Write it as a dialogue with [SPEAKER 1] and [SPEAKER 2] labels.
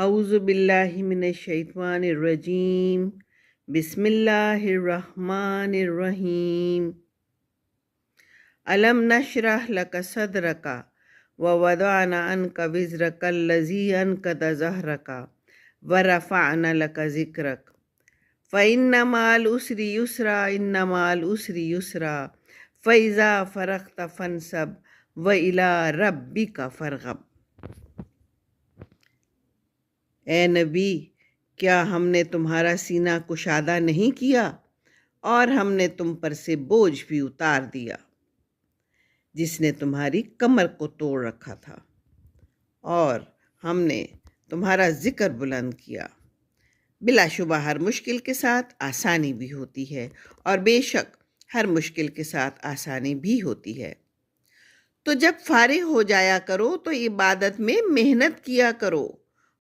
[SPEAKER 1] اعوذ باللہ من الشیطان الرجیم بسم اللہ الرحمن الرحیم الم نشرح لک صدرک ووضعنا عنک وزرک الذی انقض ظہرک ورفعنا لک ذکرک فإن مع العسر یسرا ان مع العسر یسرا فإذا فرغت فانصب وإلی ربک فارغب۔ اے نبی، کیا ہم نے تمہارا سینہ کشادہ نہیں کیا اور ہم نے تم پر سے بوجھ بھی اتار دیا جس نے تمہاری کمر کو توڑ رکھا تھا، اور ہم نے تمہارا ذکر بلند کیا۔ بلا شبہ ہر مشکل کے ساتھ آسانی بھی ہوتی ہے، اور بے شک ہر مشکل کے ساتھ آسانی بھی ہوتی ہے۔ تو جب فارغ ہو جایا کرو تو عبادت میں محنت کیا کرو،